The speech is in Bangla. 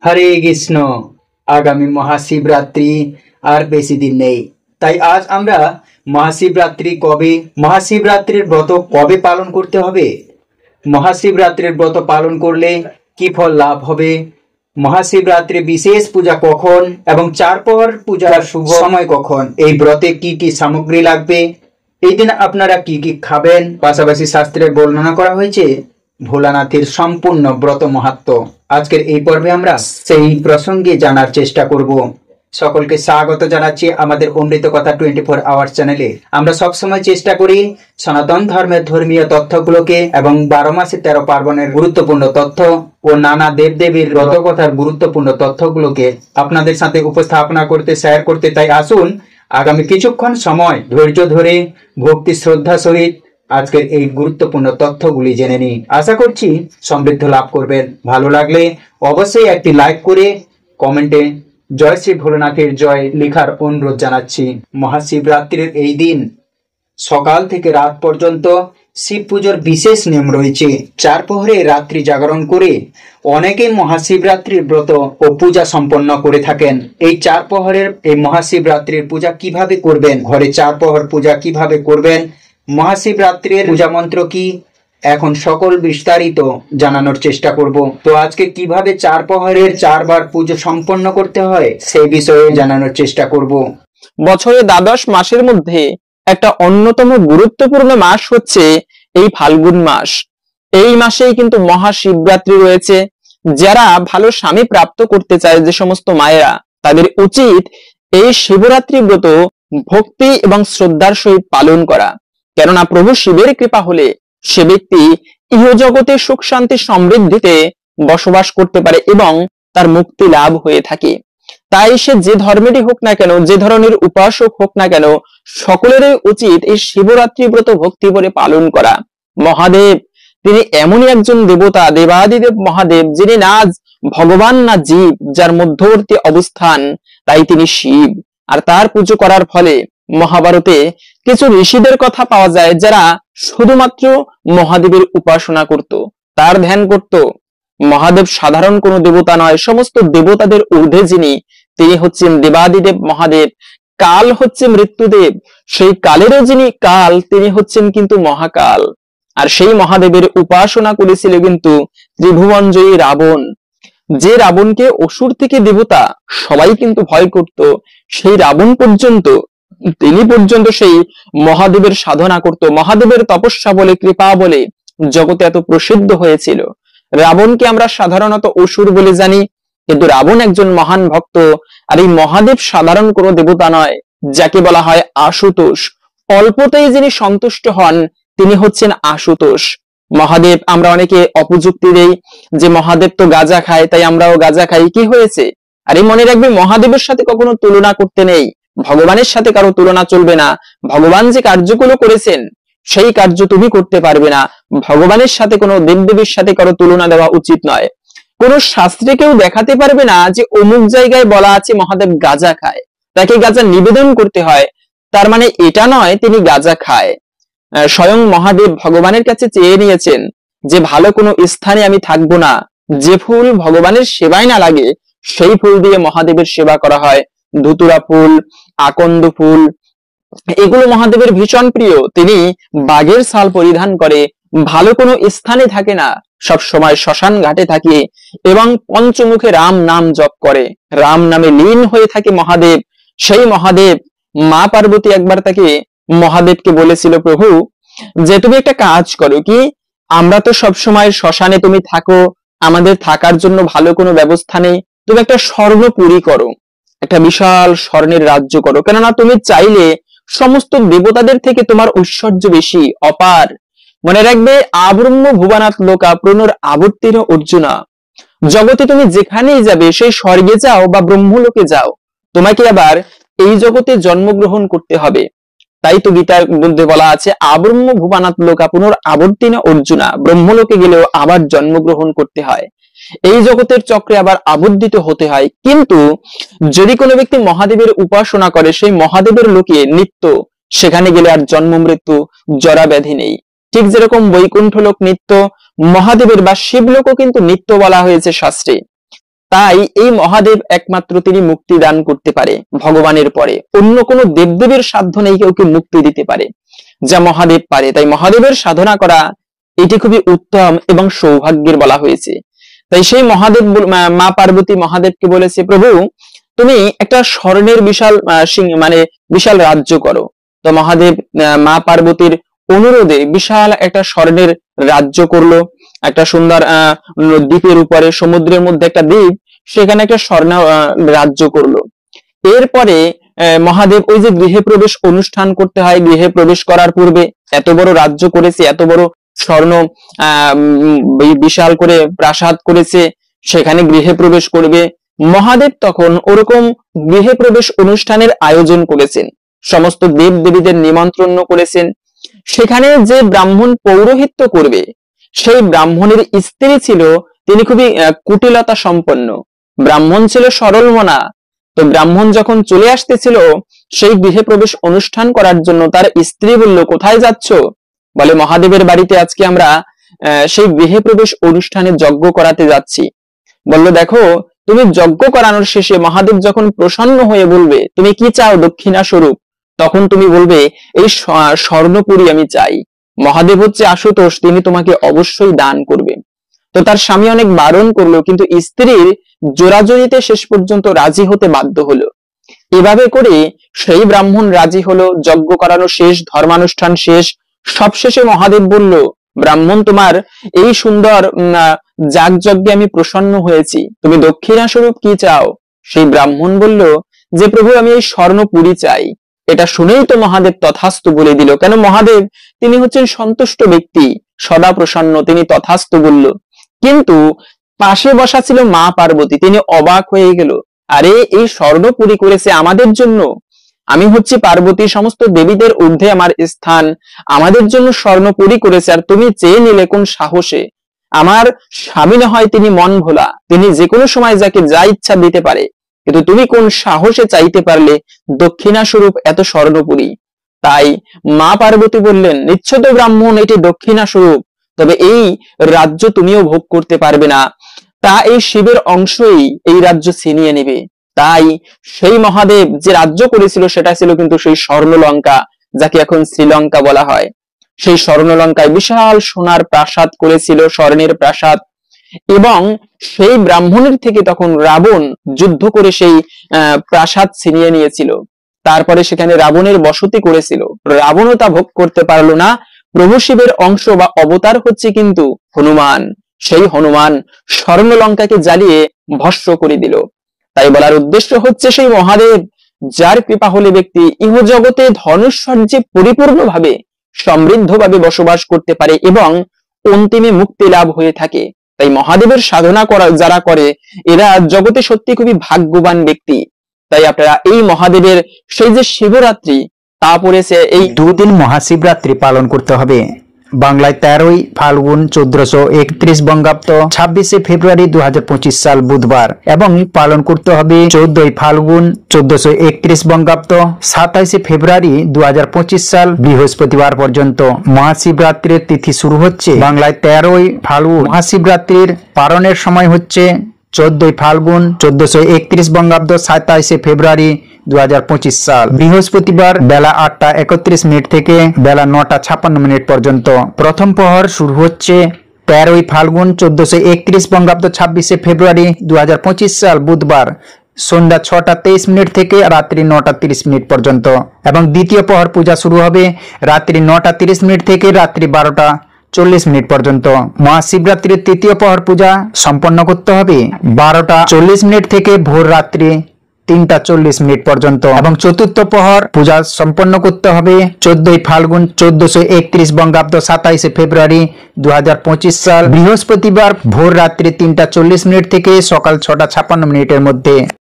হরে কৃষ্ণ। আগামী মহাশিবরাত্রি আর বেশি দিন নেই, তাই আজ আমরা মহাশিবরাত্রির ব্রত কবে পালন করতে হবে, মহাশিবরাত্রির ব্রত পালন করলে কি ফল লাভ হবে, মহাশিবরাত্রি বিশেষ পূজা কখন এবং চারপহর পূজার শুভ সময় কখন, এই ব্রতে কি কি সামগ্রী লাগবে, এই দিন আপনারা কি কি খাবেন, পাশাপাশি শাস্ত্রের বর্ণনা করা হয়েছে ভোলানাথের সম্পূর্ণ ব্রত মাহাত্ম্য। আজকের এই পর্বে আমরা সেই প্রসঙ্গে জানার চেষ্টা করব। সকলকে স্বাগত জানাচ্ছি আমাদের অমৃত কথা 24 আওয়ার্স চ্যানেলে। আমরা সবসময় চেষ্টা করি সনাতন ধর্মের ধর্মীয় তথ্যগুলোকে এবং 12 মাসে 13 পার্বণের গুরুত্বপূর্ণ তথ্য ও নানা দেবদেবীর ব্রত কথার গুরুত্বপূর্ণ তথ্যগুলোকে আপনাদের সাথে উপস্থাপনা করতে, শেয়ার করতে। তাই আসুন আগামী কিছুক্ষণ সময় ধৈর্য ধরে ভক্তি শ্রদ্ধা সহিত আজকের এই গুরুত্বপূর্ণ তথ্যগুলি জেনে নিই। আশা করছি সমৃদ্ধ লাভ করবেন। ভালো লাগলে অবশ্যই একটি লাইক করে কমেন্টে জয় শ্রী ভোলেনাথের জয় লেখার অনুরোধ জানাচ্ছি। মহাশিবরাত্রির এই দিন সকাল থেকে রাত পর্যন্ত শিব পুজোর বিশেষ নিয়ম রয়েছে। চার প্রহরে রাত্রি জাগরণ করে অনেকে মহাশিবরাত্রির ব্রত ও পূজা সম্পন্ন করে থাকেন। এই চার প্রহরের এই মহাশিবরাত্রির পূজা কিভাবে করবেন, ঘরে চার প্রহর পূজা কিভাবে করবেন, মহাশিবরাত্রির পূজা মন্ত্র কি, এখন সকল বিস্তারিত জানানোর চেষ্টা করব। তো আজকে কিভাবে চার প্রহরের 4 বার পুজো সম্পন্ন করতে হয় সেই বিষয়ে জানানোর চেষ্টা করব। বছরের দ্বাদশ মাসের মধ্যে একটা অন্যতম গুরুত্বপূর্ণ মাস হচ্ছে এই ফাল্গুন মাস। এই মাসেই কিন্তু মহাশিবরাত্রি রয়েছে। যারা ভালো স্বামী প্রাপ্ত করতে চায়, যে সমস্ত মায়েরা, তাদের উচিত এই শিবরাত্রি ব্রত ভক্তি এবং শ্রদ্ধার সহিত পালন করা। কেননা প্রভু শিবের কৃপা হলে সে ব্যক্তি ইহজগতে সুখ শান্তি সমৃদ্ধিতে বসবাস করতে পারে এবং তার মুক্তি লাভ হয়ে থাকে। তাই সে যে ধর্মেরই হোক না কেন, যে ধরনের উপাসক হোক না কেন, সকলেরই উচিত এই শিবরাত্রি ব্রত ভক্তি করে পালন করা। মহাদেব তিনি এমনই একজন দেবতা, দেবাদিদেব মহাদেব, যিনি না ভগবান না জীব, যার মধ্যবর্তী অবস্থান, তাই তিনি শিব। আর তার পুজো করার ফলে মহাভারতে কিছু ঋষিদের কথা পাওয়া যায়, যারা শুধুমাত্র মহাদেবের উপাসনা করত, তার ধ্যান করত। মহাদেব সাধারণ কোনো দেবতা নয়, সমস্ত দেবতাদের ঊর্ধ্বে যিনি, তিনি হচ্ছেন দেবাদিদেব মহাদেব। কাল হচ্ছে মৃত্যুদেব, সেই কালেরও যিনি কাল, তিনি হচ্ছেন কিন্তু মহাকাল। আর সেই মহাদেবের উপাসনা করেছিল কিন্তু ত্রিভুবনজয়ী রাবণ। যে রাবণকে অসুর থেকে দেবতা সবাই কিন্তু ভয় করত, সেই রাবণ পর্যন্ত, তিনি পর্যন্ত সেই মহাদেবের সাধনা করত। মহাদেবের তপস্যা বলে, কৃপা বলে জগতে এত প্রসিদ্ধ হয়েছিল। রাবণকে আমরা সাধারণত অসুর বলে জানি, কিন্তু রাবণ একজন মহান ভক্ত। আর এই মহাদেব সাধারণ কোনো দেবতা নয়, যাকে বলা হয় আশুতোষ। অল্পতেই যিনি সন্তুষ্ট হন, তিনি হচ্ছেন আশুতোষ। মহাদেব, আমরা অনেকে অপযুক্তি দেই যে মহাদেব তো গাঁজা খায়, তাই আমরাও গাঁজা খাই, কি হয়েছে? আরে মনে রাখবে, মহাদেবের সাথে কখনো তুলনা করতে নেই, ভগবানের সাথে কারো তুলনা চলবে না। ভগবান যে কার্যগুলো করেছেন সেই কার্য তুমি করতে পারবে না। ভগবানের সাথে কোনো দেবদেবীর সাথে কারো তুলনা দেওয়া উচিত নয়। কোন শাস্ত্রে কেউ দেখাতে পারবে না যে অমুক জায়গায় বলা আছে মহাদেব গাঁজা খায়, তাকে গাঁজা নিবেদন করতে হয়, তার মানে এটা নয় তিনি গাঁজা খায়। স্বয়ং মহাদেব ভগবানের কাছে চেয়ে নিয়েছেন যে ভালো কোনো স্থানে আমি থাকবো না, যে ফুল ভগবানের সেবায় না লাগে সেই ফুল দিয়ে মহাদেবের সেবা করা হয়। ধুতুরা ফুল, আকন্দ ফুল, এগুলো মহাদেবের ভীষণ প্রিয়। তিনি বাঘের ছাল পরিধান করে, ভালো কোনো স্থানে থাকে না, সব সময় শ্মশান ঘাটে থাকে এবং পঞ্চমুখে রাম নাম জপ করে, রাম নামে লীন হয়ে থাকে মহাদেব। সেই মহাদেব, মা পার্বতী একবার তাকে মহাদেবকে বলেছিল, প্রভু যে তুমি একটা কাজ করো, কি আমরা তো সব সময় শ্মশানে তুমি থাকো, আমাদের থাকার জন্য ভালো কোনো ব্যবস্থা নেই, তুমি একটা স্বর্ণপুরী করো, একটা বিশাল স্বর্ণের রাজ্য করো। কেননা তুমি চাইলে সমস্ত দেবতাদের থেকে তোমার ঐশ্বর্য বেশি, অপার। মনে রাখবে, আব্রহ্ম ভুবনাথ লোকা প্রণর আবর্তীর অর্জুনা। জগতে তুমি যেখানেই যাবে, সেই স্বর্গে যাও বা ব্রহ্মলোকে যাও, তোমাকে আবার এই জগতে জন্মগ্রহণ করতে হবে। তাই তো গীতার মধ্যে বলা আছে, আব্রহ্ম ভুবনাথ লোকা পুনর আবর্তীন অর্জুনা। ব্রহ্মলোকে গেলেও আবার জন্মগ্রহণ করতে হয়, এই জগতের চক্রে আবার আবদ্ধিত হতে হয়। কিন্তু যদি কোনো ব্যক্তি মহাদেবের উপাসনা করে, সেই মহাদেবের লোকে নিত্য, সেখানে গেলে আর জন্ম মৃত্যু জরা ব্যাধি নেই। ঠিক যেরকম বৈকুণ্ঠ লোক নিত্য, মহাদেবের বা শিবলোকও কিন্তু নিত্য বলা হয়েছে শাস্ত্রে। তাই এই মহাদেব একমাত্র তিনি মুক্তি দান করতে পারে ভগবানের পরে। অন্য কোনো দেবদেবের সাধ্য নেই কেউকে মুক্তি দিতে পারে যা মহাদেব পারে। তাই মহাদেবের সাধনা করা এটি খুবই উত্তম এবং সৌভাগ্যের বলা হয়েছে। তাই সেই মহাদেব মা পার্বতী মহাদেবকে বলেছে, প্রভু তুমি একটা স্বর্ণের বিশাল মানে বিশাল রাজ্য করো। তো মহাদেব মা পার্বতীর অনুরোধে বিশাল একটা স্বর্ণের রাজ্য করলো। একটা সুন্দর দ্বীপের উপরে, সমুদ্রের মধ্যে একটা দ্বীপ, সেখানে একটা স্বর্ণ রাজ্য করলো। এরপরে মহাদেব ওই যে গৃহে প্রবেশ অনুষ্ঠান করতে হয়, গৃহে প্রবেশ করার পূর্বে এত বড় রাজ্য করেছে, এত বড় স্বর্ণ বিশাল করে প্রাসাদ করেছে, সেখানে গৃহে প্রবেশ করবে। মহাদেব তখন ওরকম গৃহে প্রবেশ অনুষ্ঠানের আয়োজন করেছেন, সমস্ত দেব দেবীদের নিমন্ত্রণ করেছেন। সেখানে যে ব্রাহ্মণ পৌরোহিত্য করবে সেই ব্রাহ্মণের স্ত্রী ছিল, তিনি খুবই কুটিলতা সম্পন্ন, ব্রাহ্মণ ছিল সরল মনা। তো ব্রাহ্মণ যখন চলে আসতেছিল সেই গৃহে প্রবেশ অনুষ্ঠান করার জন্য, তার স্ত্রী বলল, কোথায় যাচ্ছ? বলে, মহাদেবের বাড়িতে আজকে আমরা সেই গৃহে প্রবেশ অনুষ্ঠানে যজ্ঞ করাতে যাচ্ছি। বলল, দেখো তুমি যজ্ঞ করানোর শেষে মহাদেব যখন প্রসন্ন হয়ে বলবে তুমি কি চাও দক্ষিণা স্বরূপ, তখন তুমি বলবে এই স্বর্ণপুরী আমি চাই। মহাদেব হচ্ছে আশুতোষ, তিনি তোমাকে অবশ্যই দান করবে। তো তার স্বামী অনেক বারণ করলো, কিন্তু স্ত্রীর জোরাজোরিতে শেষ পর্যন্ত রাজি হতে বাধ্য হলো। এভাবে করে সেই ব্রাহ্মণ রাজি হলো, যজ্ঞ করানো শেষ, ধর্মানুষ্ঠান শেষ। সবশেষে মহাদেব বলল, ব্রাহ্মণ তোমার এই সুন্দর যাগযজ্ঞে আমি প্রসন্ন হয়েছি, তুমি দক্ষিণা স্বরূপ কি চাও? সেই ব্রাহ্মণ বলল যে প্রভু আমি এই স্বর্ণপুরী চাই। এটা শুনেই তো মহাদেব তথাস্তু বলে দিল, কেন মহাদেব তিনি হচ্ছেন সন্তুষ্ট ব্যক্তি, সদা প্রসন্ন, তিনি তথাস্তু বলল। কিন্তু পাশে বসা ছিল মা পার্বতী, তিনি অবাক হয়ে গেল, আরে এই স্বর্ণপুরী করেছে আমাদের জন্য, আমি হচ্ছে পার্বতী, সমস্ত দেবীদের ঊর্ধ্বে আমার স্থান, আমাদের জন্য স্বর্ণপুরী করেছে, আর তুমি চেয়ে নিলে কোন সাহসে? আমার স্বামী না হয় তিনি মন ভোলা, তিনি যে কোনো সময় যাকে যা ইচ্ছা দিতে পারে, কিন্তু তুমি কোন সাহসে চাইতে পারলে দক্ষিণা স্বরূপ এত স্বর্ণপুরী? তাই মা পার্বতী বললেন, নিচ্ছদ ব্রাহ্মণ এটি দক্ষিণা স্বরূপ, তবে এই রাজ্য তুমিও ভোগ করতে পারবে না, তা এই শিবের অংশই এই রাজ্য ছিনিয়ে নেবে। তাই সেই মহাদেব যে রাজ্য করেছিল সেটা ছিল কিন্তু সেই স্বর্ণলঙ্কা, যাকে এখন শ্রীলঙ্কা বলা হয়। সেই স্বর্ণলঙ্কায় বিশাল সোনার প্রাসাদ করেছিল, স্বর্ণের প্রাসাদ। এবং সেই ব্রাহ্মণের থেকে তখন রাবণ যুদ্ধ করে সেই প্রাসাদ ছিনিয়ে নিয়েছিল। তারপরে সেখানে রাবণের বসতি করেছিল, রাবণও তা ভোগ করতে পারলো না। প্রভু শিবের অংশ বা অবতার হচ্ছে কিন্তু হনুমান, সেই হনুমান স্বর্ণলঙ্কাকে জ্বালিয়ে ভস্ম করে দিল। তাই বলার উদ্দেশ্য হচ্ছে সেই মহাদেব যার কৃপা হলে ব্যক্তি ইহজগতে ধনৈশ্বর্যে পরিপূর্ণভাবে সমৃদ্ধভাবে বসবাস করতে পারে এবং অন্তিমে মুক্তি লাভ হয়ে থাকে। তাই মহাদেবের সাধনা যারা করে এরা জগতে সত্যি খুবই ভাগ্যবান ব্যক্তি। তাই আপনারা এই মহাদেবের সেই যে শিবরাত্রি তা পড়েছে, এই দুদিন মহাশিবরাত্রি পালন করতে হবে। বাংলায় 13ই ফাল্গুন 1431 বঙ্গাব্দ, 26শে ফেব্রুয়ারি 2025 সাল বুধবার, এবং পালন করতে হবে 14ই ফাল্গুন 1431 বঙ্গাব্দ, 27শে ফেব্রুয়ারি 2025 সাল বৃহস্পতিবার পর্যন্ত। মহাশিবরাত্রির তিথি শুরু হচ্ছে বাংলায় 13ই ফাল্গুন। মহাশিবরাত্রির পালনের সময় হচ্ছে 14ই ফাল্গুন 1431 বঙ্গাব্দ, 27শে ফেব্রুয়ারি 2025 সাল বৃহস্পতিবার বেলা 8:31 থেকে বেলা 9:56 পর্যন্ত। প্রথম প্রহর শুরু হচ্ছে 13ই ফাল্গুন 1431 বঙ্গাব্দ, 26শে ফেব্রুয়ারি 2025 সাল বুধবার সন্ধ্যা 6:23 থেকে রাত্রি 9:30 পর্যন্ত, এবং দ্বিতীয় প্রহর পূজা শুরু হবে রাত্রি 9:30 থেকে রাত্রি 12:40 পর্যন্ত। মহাশিবরাত্রির তৃতীয় প্রহর পূজা সম্পন্ন করতে হবে 12:40 থেকে ভোর রাত্রি 3:40 পর্যন্ত, এবং চতুর্থ প্রহর পূজা সম্পন্ন করতে হবে 14ই ফাল্গুন 1431 বঙ্গাব্দ, 27শে ফেব্রুয়ারি 2025 সাল বৃহস্পতিবার ভোর রাত্রি 3:40 থেকে সকাল 6:56 মধ্যে।